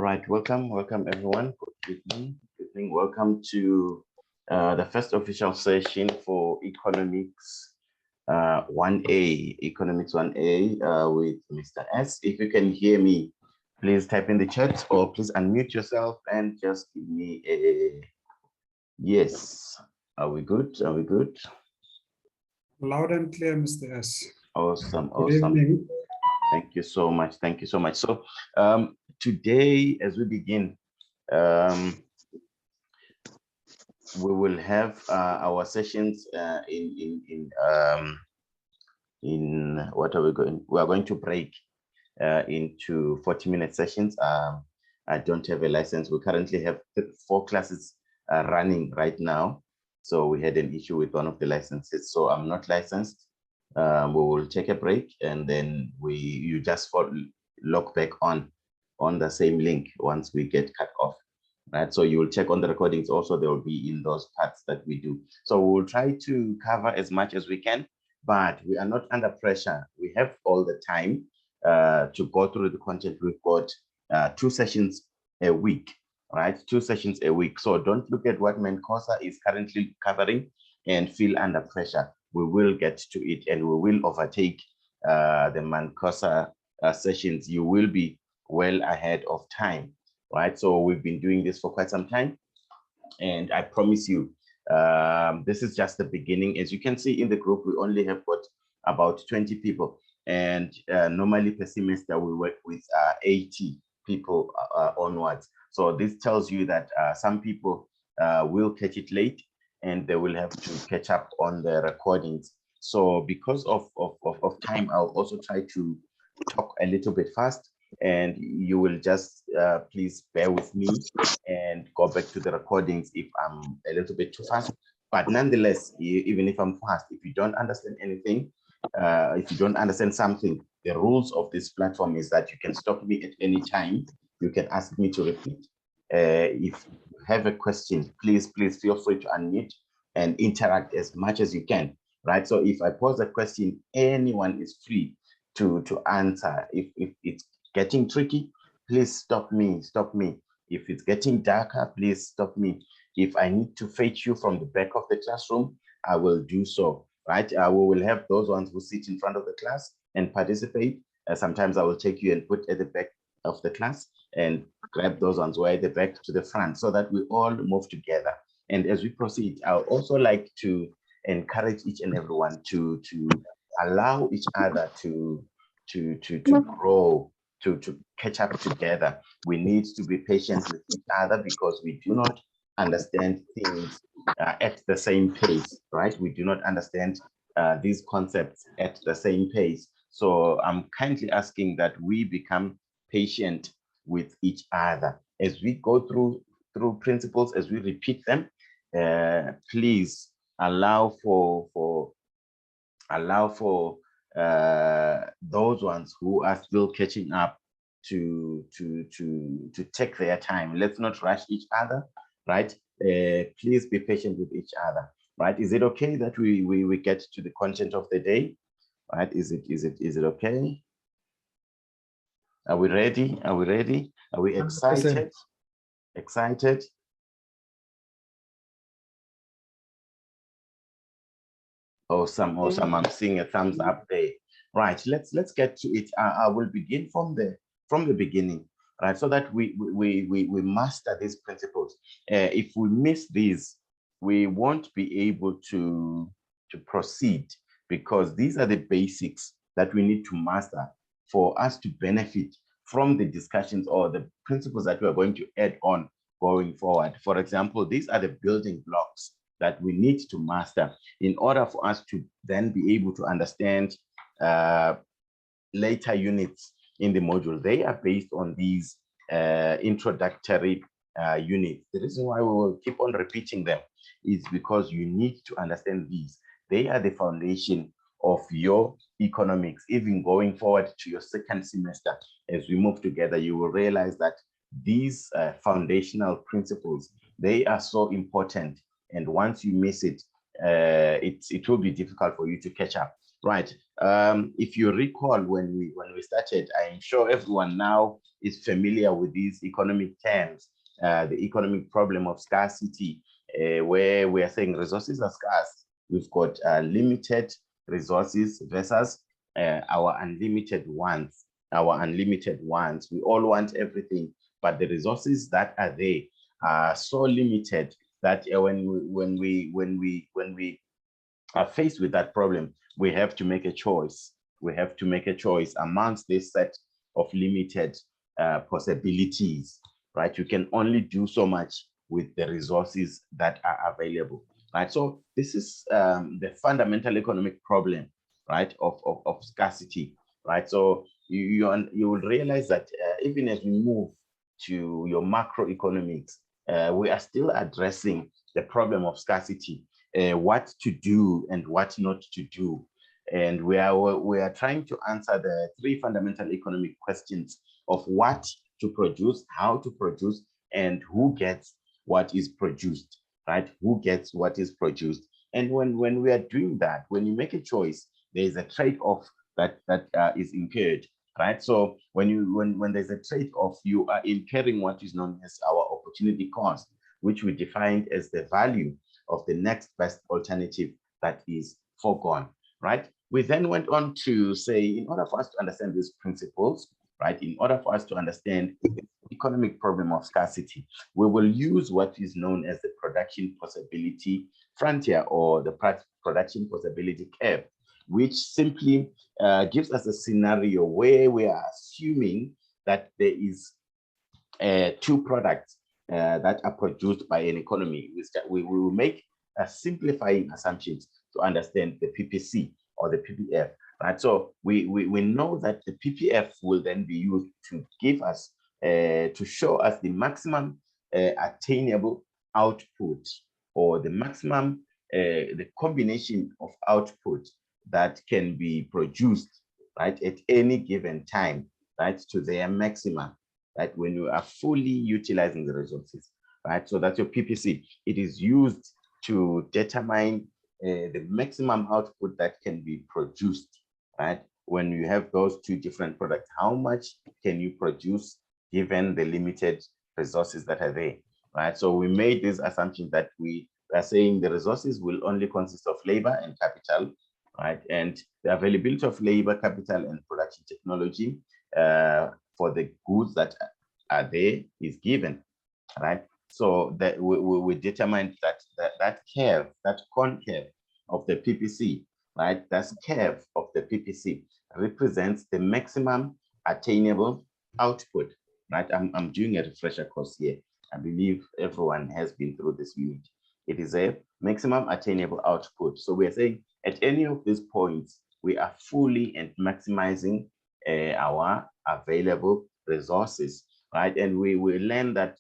All right, welcome everyone. Good evening. Good evening. Welcome to the first official session for Economics 1A, Economics 1A with Mr. S. If you can hear me, please type in the chat or please unmute yourself and just give me a yes. Are we good? Are we good? Loud and clear, Mr. S. Awesome, Good awesome. evening. Thank you so much. Thank you so much. So today, as we begin, we will have our sessions in what are we going? We are going to break into 40-minute sessions. I don't have a license. We currently have 4 classes running right now. So we had an issue with one of the licenses. So I'm not licensed. We will take a break and then you just log back on the same link once we get cut off. Right, so you will check on the recordings also, they will be in those parts that we do. So we'll try to cover as much as we can, but we are not under pressure. We have all the time to go through the content. We've got 2 sessions a week, right? 2 sessions a week. So don't look at what Menkosa is currently covering and feel under pressure. We will get to it and we will overtake the Menkosa sessions. You will be well ahead of time. Right, so we've been doing this for quite some time, and I promise you, this is just the beginning. As you can see in the group, we only have got about 20 people, and normally per semester we work with 80 people onwards. So this tells you that some people will catch it late, and they will have to catch up on the recordings. So because of time, I'll also try to talk a little bit fast, and you will just please bear with me and go back to the recordings if I'm a little bit too fast. But nonetheless, even if I'm fast, if you don't understand anything, if you don't understand something, the rules of this platform is that you can stop me at any time. You can ask me to repeat. If you have a question, please feel free to unmute and interact as much as you can, right? So if I pose a question, anyone is free to answer. If it's getting tricky, please stop me. If it's getting darker, please stop me. If I need to fetch you from the back of the classroom, I will do so, right? We will have those ones who sit in front of the class and participate. Sometimes I will take you and put at the back of the class and grab those ones who are at the back to the front so that we all move together. And as we proceed, I would also like to encourage each and everyone to allow each other to grow, to catch up together. We need to be patient with each other because we do not understand things at the same pace, right? We do not understand these concepts at the same pace. So I'm kindly asking that we become patient with each other as we go through principles, as we repeat them. Please allow for those ones who are still catching up to take their time. Let's not rush each other, right? Please be patient with each other, right? Is it okay that we get to the content of the day, right? Is it okay? Are we ready? Are we excited? Excited? Awesome. I'm seeing a thumbs up there. Right, let's get to it. I will begin from the beginning, right? So that we master these principles. If we miss these, we won't be able to proceed, because these are the basics that we need to master for us to benefit from the discussions or the principles that we are going to add on going forward. For example, these are the building blocks that we need to master in order for us to then be able to understand later units in the module. They are based on these introductory units. The reason why we will keep on repeating them is because you need to understand these. They are the foundation of your economics. Even going forward to your second semester, as we move together, you will realize that these foundational principles, they are so important. And once you miss it, it will be difficult for you to catch up. Right. If you recall, when we started, I'm sure everyone now is familiar with these economic terms, the economic problem of scarcity, where we are saying resources are scarce. We've got limited resources versus our unlimited wants. Our unlimited wants. We all want everything, but the resources that are there are so limited that when we are faced with that problem, we have to make a choice. We have to make a choice amongst this set of limited possibilities, right? You can only do so much with the resources that are available, right? So this is the fundamental economic problem, right, of scarcity, right? So you will realize that even as we move to your macroeconomics, we are still addressing the problem of scarcity, what to do and what not to do. And we are trying to answer the three fundamental economic questions of what to produce, how to produce, and who gets what is produced, right? Who gets what is produced. And when we are doing that, when you make a choice, there is a trade-off that is incurred, right? So when there's a trade-off, you are incurring what is known as our opportunity cost, which we defined as the value of the next best alternative that is foregone, right? We then went on to say, in order for us to understand these principles, right, in order for us to understand the economic problem of scarcity, we will use what is known as the production possibility frontier, or the production possibility curve, which simply gives us a scenario where we are assuming that there is two products that are produced by an economy. We will make simplifying assumptions to understand the PPC or the PPF, right? So we know that the PPF will then be used to give us, to show us the maximum attainable output, or the maximum, the combination of output that can be produced, right, at any given time, right, to their maximum, right, when you are fully utilizing the resources, right? So that's your PPC. It is used to determine the maximum output that can be produced, right? When you have those two different products, how much can you produce given the limited resources that are there, right? So we made this assumption that we are saying the resources will only consist of labor and capital, right? And the availability of labor, capital, and production technology for the goods that are there is given, right? So that we determined that curve, that concave of the PPC, right? That curve of the PPC represents the maximum attainable output, right? I'm doing a refresher course here. I believe everyone has been through this unit. It is a maximum attainable output. So we are saying at any of these points, we are fully and maximizing our available resources, right? And we learn that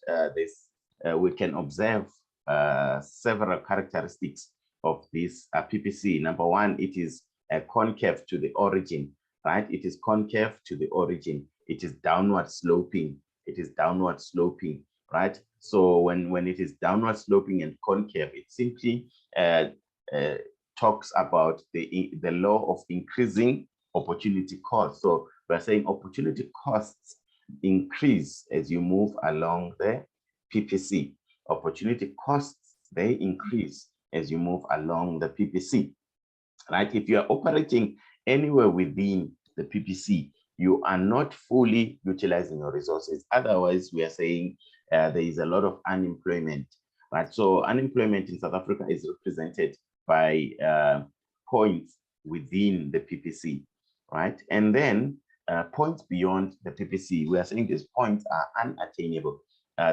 we can observe several characteristics of this PPC. Number one, it is concave to the origin, right? It is concave to the origin. It is downward sloping. It is downward sloping, right? So when it is downward sloping and concave, it simply talks about the law of increasing opportunity cost. So we're saying opportunity costs increase as you move along the PPC. Opportunity costs, they increase as you move along the PPC, right? If you are operating anywhere within the PPC, you are not fully utilizing your resources. Otherwise, we are saying there is a lot of unemployment, right? So unemployment in South Africa is represented by points within the PPC, right? And then points beyond the PPC, we are saying these points are unattainable.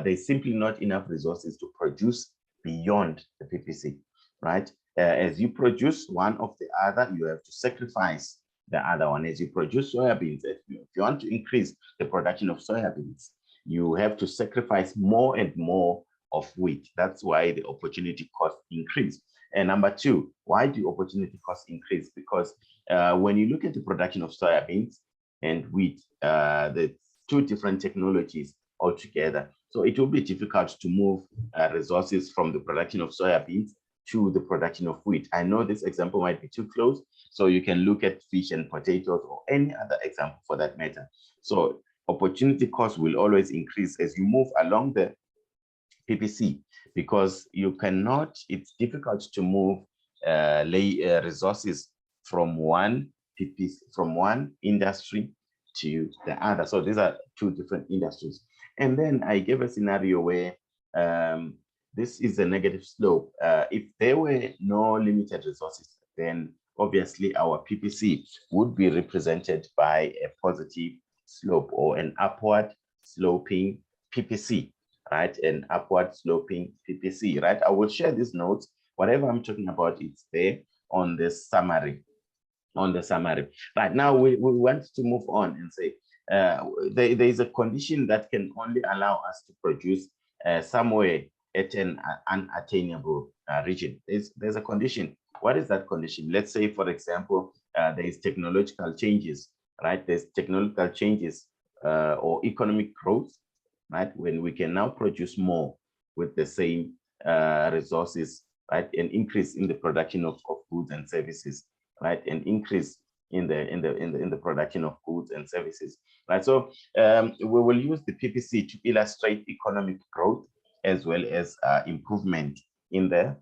There's simply not enough resources to produce beyond the PPC, right? As you produce one of the other, you have to sacrifice the other one. As you produce soybeans, if you want to increase the production of soybeans, you have to sacrifice more and more of wheat. That's why the opportunity cost increase. And number two, why do opportunity costs increase? Because when you look at the production of soybeans and wheat, the two different technologies altogether. So it will be difficult to move resources from the production of soybeans to the production of wheat. I know this example might be too close, so you can look at fish and potatoes or any other example for that matter. So opportunity cost will always increase as you move along the PPC, because you cannot, it's difficult to move resources from one PPC, from one industry to the other. So these are two different industries. And then I gave a scenario where this is a negative slope. If there were no limited resources, then obviously our PPC would be represented by a positive slope or an upward sloping PPC, right? An upward sloping PPC, right? I will share these notes. Whatever I'm talking about, it's there on the summary. Right now, we want to move on and say there is a condition that can only allow us to produce somewhere at an unattainable region. There's a condition. What is that condition? Let's say, for example, there is technological changes, right? There's technological changes or economic growth, right? When we can now produce more with the same resources, right? An increase in the production of goods and services, right? An increase in the production of goods and services, right? So we will use the PPC to illustrate economic growth as well as improvement in the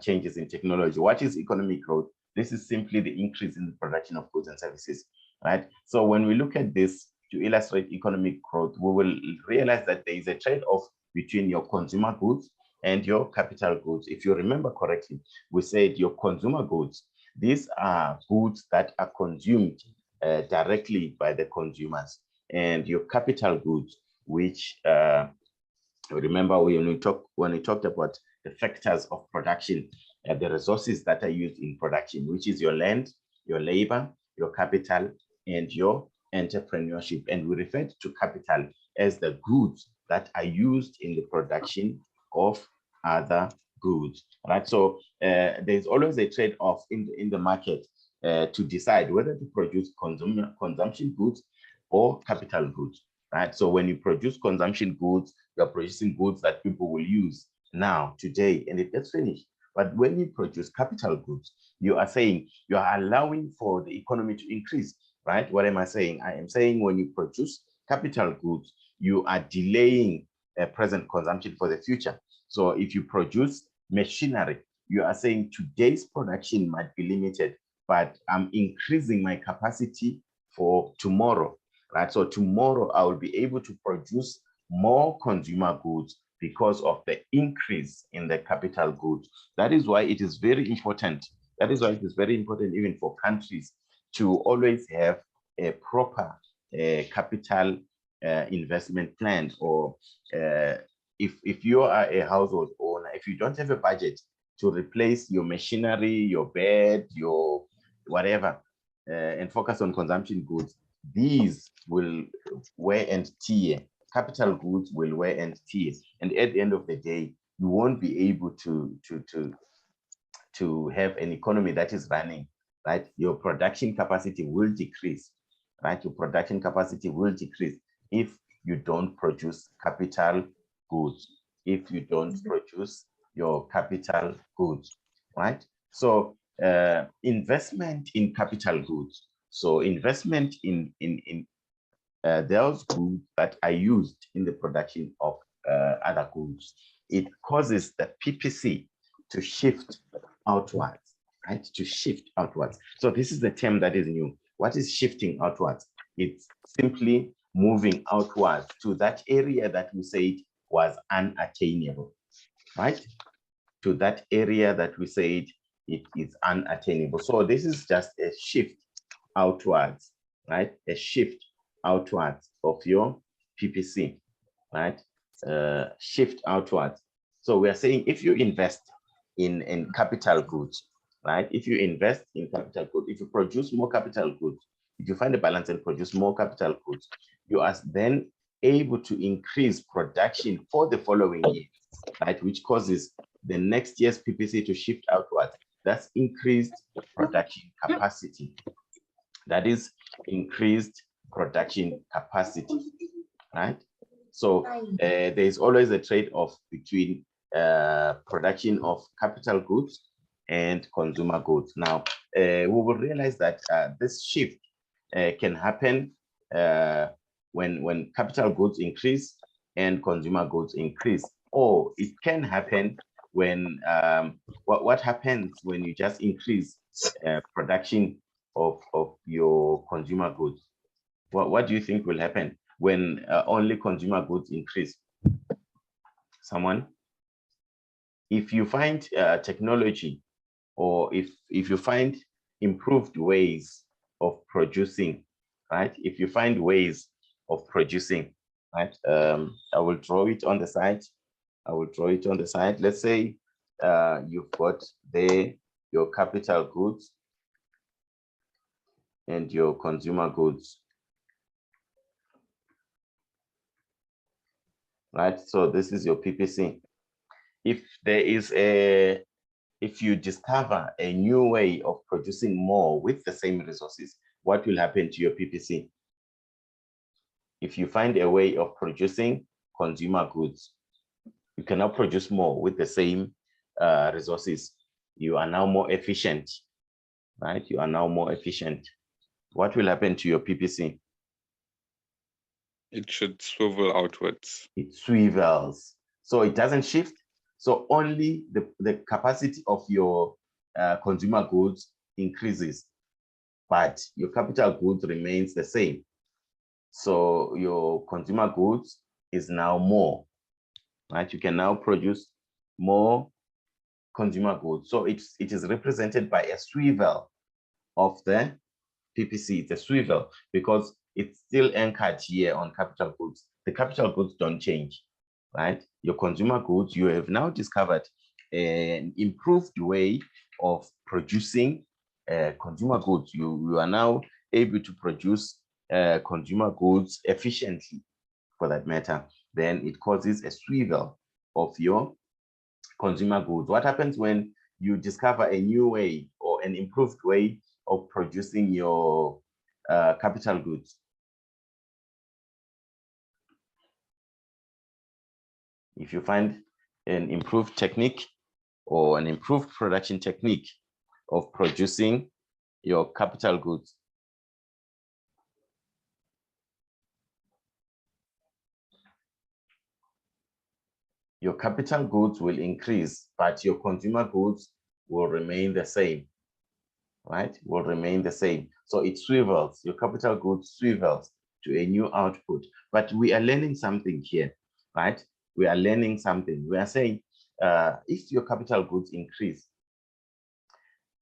changes in technology. What is economic growth? This is simply the increase in the production of goods and services, right? So when we look at this to illustrate economic growth, we will realize that there is a trade-off between your consumer goods and your capital goods. If you remember correctly, we said your consumer goods, these are goods that are consumed directly by the consumers, and your capital goods, which remember when we talked about the factors of production, the resources that are used in production, which is your land, your labor, your capital, and your entrepreneurship. And we referred to capital as the goods that are used in the production of other goods, right? So there's always a trade-off in the market to decide whether to produce consumption goods or capital goods, right? So when you produce consumption goods, you're producing goods that people will use now, today, and it gets finished. But when you produce capital goods, you are saying you are allowing for the economy to increase, right? What am I saying? I am saying when you produce capital goods, you are delaying present consumption for the future. So if you produce machinery, you are saying today's production might be limited, but I'm increasing my capacity for tomorrow, right? So tomorrow I will be able to produce more consumer goods because of the increase in the capital goods. That is why it is very important. That is why it is very important even for countries to always have a proper capital investment plan. Or if you are a household owner, if you don't have a budget to replace your machinery, your bed, your whatever, and focus on consumption goods, these will wear and tear. Capital goods will wear and tear, and at the end of the day, you won't be able to have an economy that is running, right? Your production capacity will decrease, right? Your production capacity will decrease if you don't produce capital goods, if you don't produce your capital goods, right? So investment in capital goods. So investment in those goods that are used in the production of other goods, it causes the PPC to shift outwards, right? To shift outwards. So this is the term that is new. What is shifting outwards? It's simply moving outwards to that area that we said was unattainable, right? To that area that we said it is unattainable. So this is just a shift outwards, right? A shift outwards of your PPC, right? Shift outwards. So we are saying if you invest in capital goods, right? If you invest in capital goods, if you produce more capital goods, if you find a balance and produce more capital goods, you are then able to increase production for the following year, right? Which causes the next year's PPC to shift outwards. That's increased production capacity. That is increased production capacity, right? So there is always a trade-off between production of capital goods and consumer goods. Now, we will realize that this shift can happen when capital goods increase and consumer goods increase, or it can happen when what happens when you just increase production of your consumer goods. What do you think will happen when only consumer goods increase? Someone? If you find technology, or if you find improved ways of producing, right? If you find ways of producing, right? I will draw it on the side. I will draw it on the side. Let's say you've got there your capital goods and your consumer goods, right? So this is your PPC. If there is if you discover a new way of producing more with the same resources, what will happen to your PPC? If you find a way of producing consumer goods, you cannot produce more with the same resources. You are now more efficient, right? You are now more efficient. What will happen to your PPC? It should swivel outwards. It swivels. So it doesn't shift. So only the capacity of your consumer goods increases, but your capital goods remains the same. So your consumer goods is now more, right? You can now produce more consumer goods. So it is represented by a swivel of the PPC. It's a swivel because it's still anchored here on capital goods. The capital goods don't change, right? Your consumer goods, you have now discovered an improved way of producing consumer goods. You are now able to produce consumer goods efficiently, for that matter. Then it causes a swivel of your consumer goods. What happens when you discover a new way or an improved way of producing your capital goods? If you find an improved technique or an improved production technique of producing your capital goods, your capital goods will increase, but your consumer goods will remain the same, right? Will remain the same. So it swivels, your capital goods swivels to a new output. But we are learning something here, right? We are learning something. We are saying, if your capital goods increase,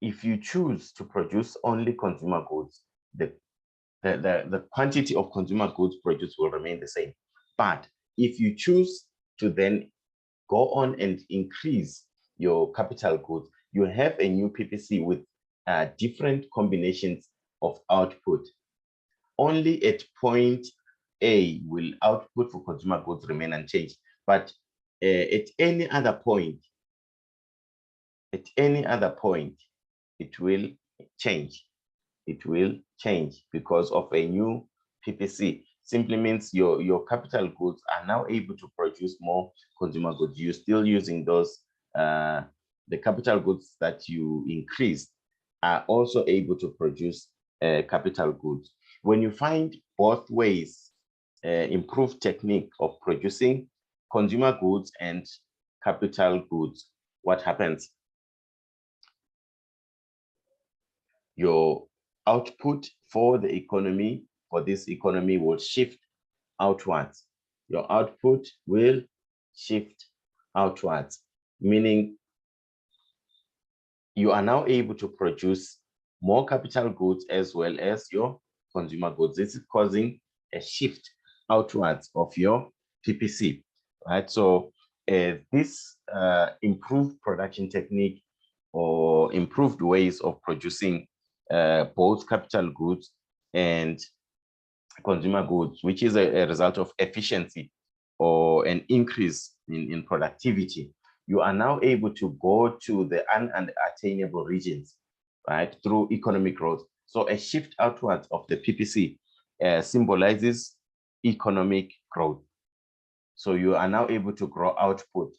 if you choose to produce only consumer goods, the quantity of consumer goods produced will remain the same. But if you choose to then go on and increase your capital goods, you have a new PPC with different combinations of output. Only at point A will output for consumer goods remain unchanged, but at any other point, it will change. It will change because of a new PPC. Simply means your capital goods are now able to produce more consumer goods. You're still using those, the capital goods that you increased are also able to produce capital goods. When you find both ways, improved technique of producing consumer goods and capital goods, what happens? Your output for the economy, for this economy, will shift outwards. Your output will shift outwards, meaning you are now able to produce more capital goods as well as your consumer goods. This is causing a shift outwards of your PPC, right? So this improved production technique or improved ways of producing both capital goods and consumer goods, which is a result of efficiency or an increase in productivity, you are now able to go to the unattainable regions, right, through economic growth. So a shift outwards of the PPC symbolizes economic growth. So you are now able to grow output,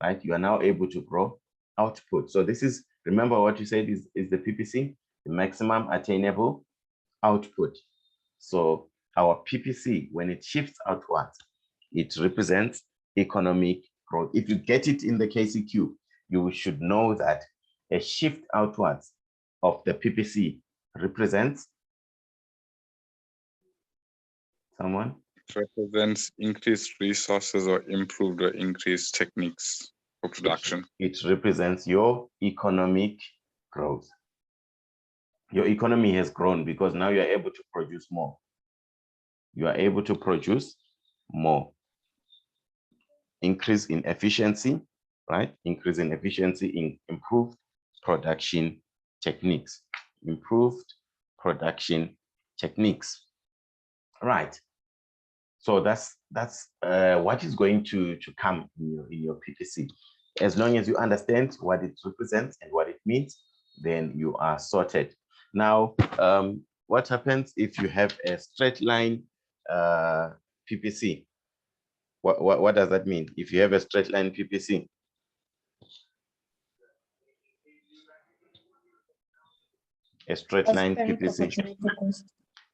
right? You are now able to grow output. So this is, remember what you said is the PPC, the maximum attainable output. So our PPC, when it shifts outwards, it represents economic growth. If you get it in the KCQ, you should know that a shift outwards of the PPC represents someone? It represents increased resources or improved or increased techniques for production. It represents your economic growth. Your economy has grown because now you're able to produce more. You are able to produce more. Increase in efficiency, right? Increase in efficiency, in improved production techniques. Improved production techniques. Right. So that's what is going to come in your PPC. As long as you understand what it represents and what it means, then you are sorted. Now, what happens if you have a straight line PPC? What does that mean? If you have a straight line PPC? A straight line PPC.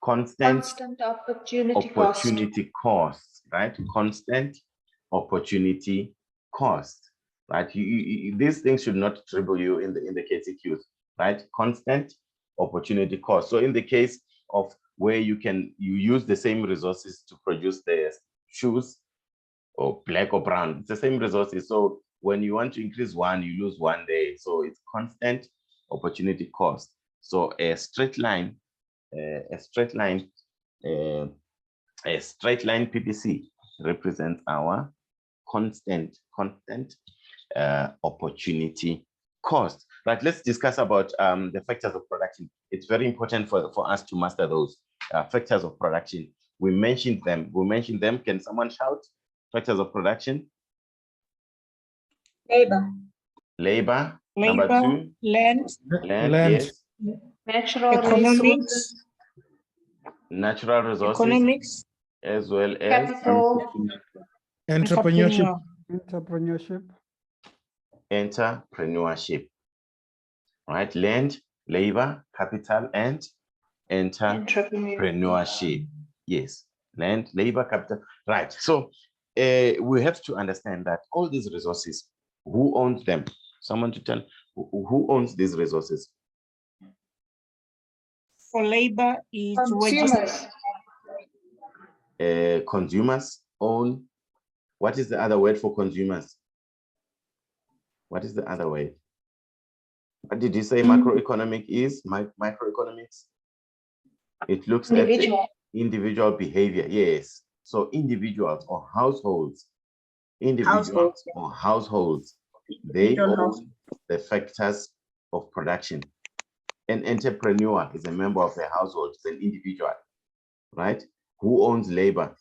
Constant opportunity cost, right? Constant opportunity cost, right? These things should not trouble you in the KCQs, right? Constant opportunity cost. So in the case of where you use the same resources to produce the shoes, or black or brown, it's the same resources. So when you want to increase one, you lose one day. So it's constant opportunity cost. So a straight line PPC represents our constant opportunity cost. Right, let's discuss about the factors of production. It's very important for us to master those factors of production. We mentioned them. Can someone shout factors of production? Labor. Number two. Land. Yes. Natural resources. Natural resources. Economics. As well as Entrepreneurship. Entrepreneurship. Right, land, labor, capital, and entrepreneurship. Yes, land, labor, capital. Right. So we have to understand that all these resources, who owns them? Someone to tell who owns these resources? For labor is Consumers. Consumers own. What is the other word for consumers? What is the other word? What did you say macroeconomic is? Microeconomics? It looks at individual behavior. Yes. So individuals or households, they own the factors of production. An entrepreneur is a member of a household, it's an individual, right? Who owns labor?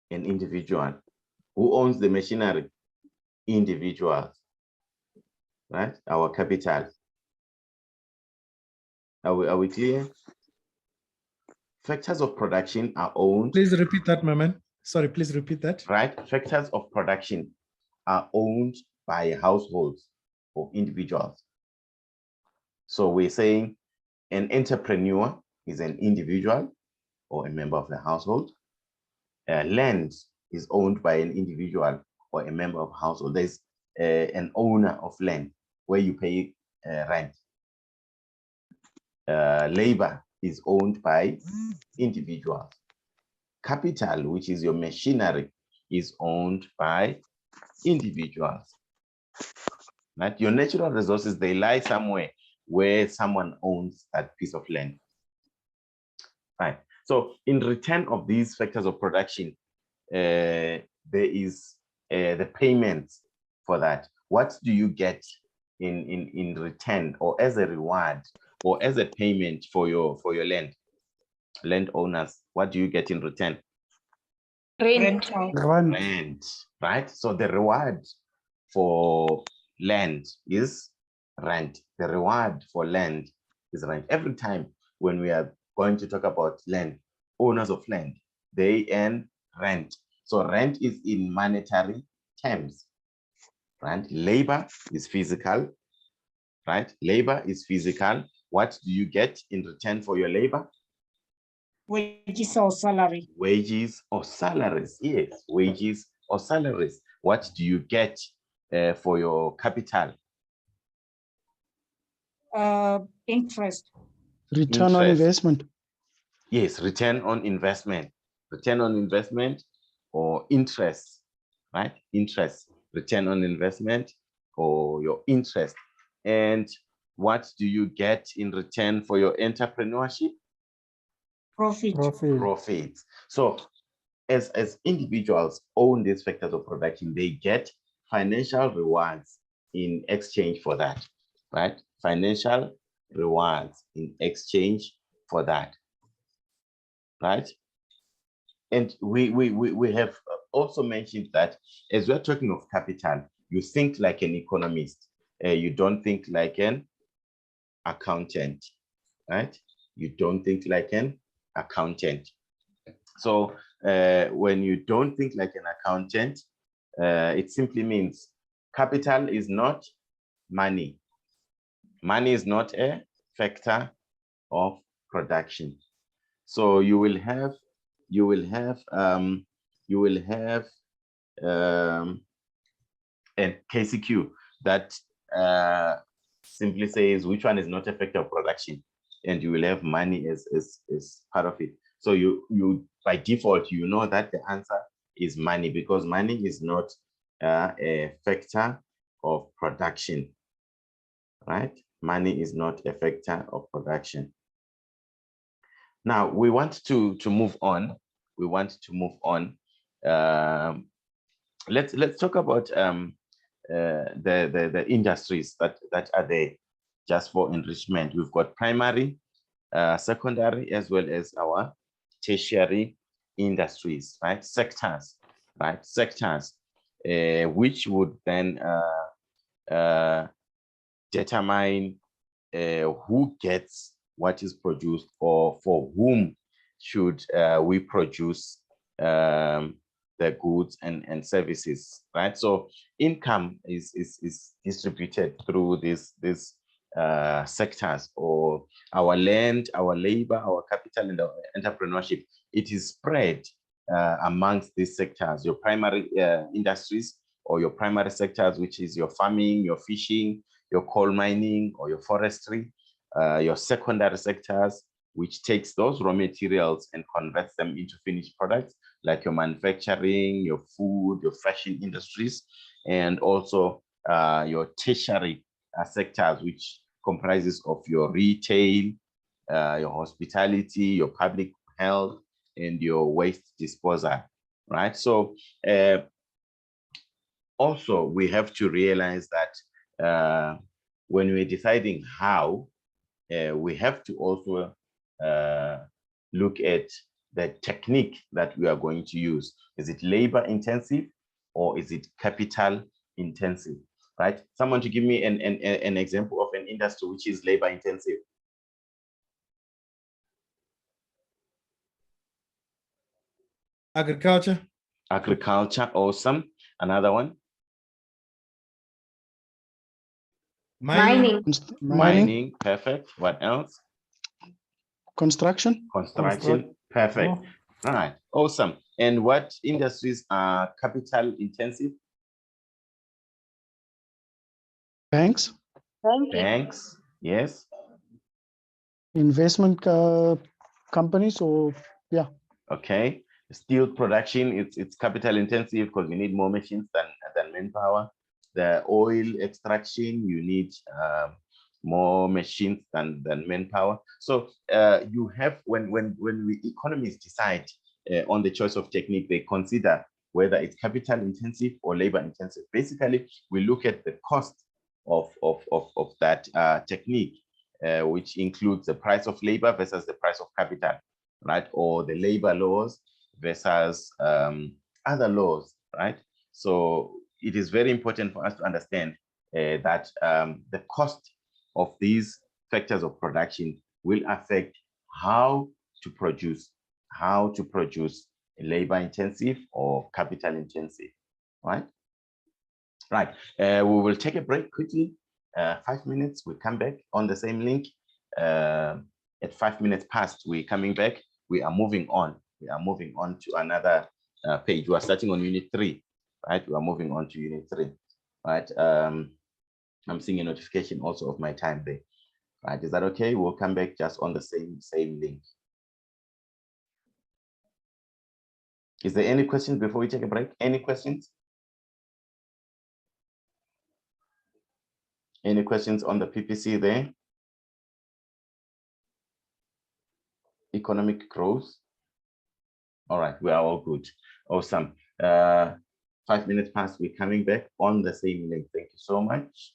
An individual. Who owns the machinery? Individuals, right? Our capital. Are we clear? Factors of production are owned. Please repeat that, Maman. Sorry, please repeat that. Right. Factors of production are owned by households or individuals. So we're saying an entrepreneur is an individual or a member of the household. Land is owned by an individual or a member of household. There's an owner of land where you pay rent. Labor is owned by individuals. Capital, which is your machinery, is owned by individuals. Right? Your natural resources, they lie somewhere where someone owns that piece of land. Right. So in return of these factors of production, there is the payment for that. What do you get in return, or as a reward, or as a payment for your land? Landowners, what do you get in return? Rent. Rent, right? So the reward for land is rent. The reward for land is rent. Every time when we are going to talk about land, owners of land, they earn rent. So rent is in monetary terms, right? Labor is physical, right? Labor is physical. What do you get in return for your labor? Wages or salary. Wages or salaries, yes, wages or salaries. What do you get for your capital? Interest. Return on Interest. investment. Yes, return on investment. Return on investment or interest, right? Interest, return on investment or your interest. And what do you get in return for your entrepreneurship? Profit. Profit. So as individuals own these factors of production, they get financial rewards in exchange for that, right? Financial rewards in exchange for that, right? And we have also mentioned that as we're talking of capital, you think like an economist. You don't think like an accountant, right? You don't think like an accountant. So when you don't think like an accountant, it simply means capital is not money. Money is not a factor of production. So you will have a KCQ that simply says which one is not a factor of production, and you will have money as part of it. So you by default, you know that the answer is money, because money is not a factor of production, right? Money is not a factor of production. Now we want to move on. We want to move on. Let's talk about the industries that are there just for enrichment. We've got primary, secondary, as well as our tertiary industries, right? Sectors, right? Sectors, which would then determine who gets what is produced, or for whom should we produce the goods and services, right? So income is distributed through these sectors, or our land, our labor, our capital, and our entrepreneurship. It is spread amongst these sectors, your primary industries, or your primary sectors, which is your farming, your fishing, your coal mining, or your forestry, your secondary sectors, which takes those raw materials and converts them into finished products, like your manufacturing, your food, your fashion industries, and also your tertiary sectors, which comprises of your retail, your hospitality, your public health, and your waste disposal, right? So also we have to realize that when we're deciding how, we have to also look at the technique that we are going to use. Is it labor intensive or is it capital intensive, right? Someone to give me an example of an industry which is labor intensive. Agriculture. Agriculture, awesome. Another one? Mining. Mining, perfect. What else? Construction. Construction, perfect. All right, awesome. And what industries are capital intensive? Banks. Banks, yes. Investment companies, or yeah. Okay. Steel production, it's capital intensive because you need more machines than manpower. The oil extraction, you need more machines than manpower. So you have, when we economists decide on the choice of technique, they consider whether it's capital intensive or labor intensive. Basically, we look at the cost of that technique, which includes the price of labor versus the price of capital, right? Or the labor laws versus other laws, right? So it is very important for us to understand that the cost of these factors of production will affect how to produce labor intensive or capital intensive, right? Right, we will take a break quickly, 5 minutes, we come back on the same link. At 5 minutes past, we're coming back. We are moving on. We are moving on to another page. We are starting on unit 3, right? We are moving on to unit 3, right? I'm seeing a notification also of my time there, right? Is that okay? We'll come back just on the same link. Is there any questions before we take a break? Any questions? Any questions on the PPC there? Economic growth. All right, we are all good. Awesome. 5 minutes past, we're coming back on the same link. Thank you so much.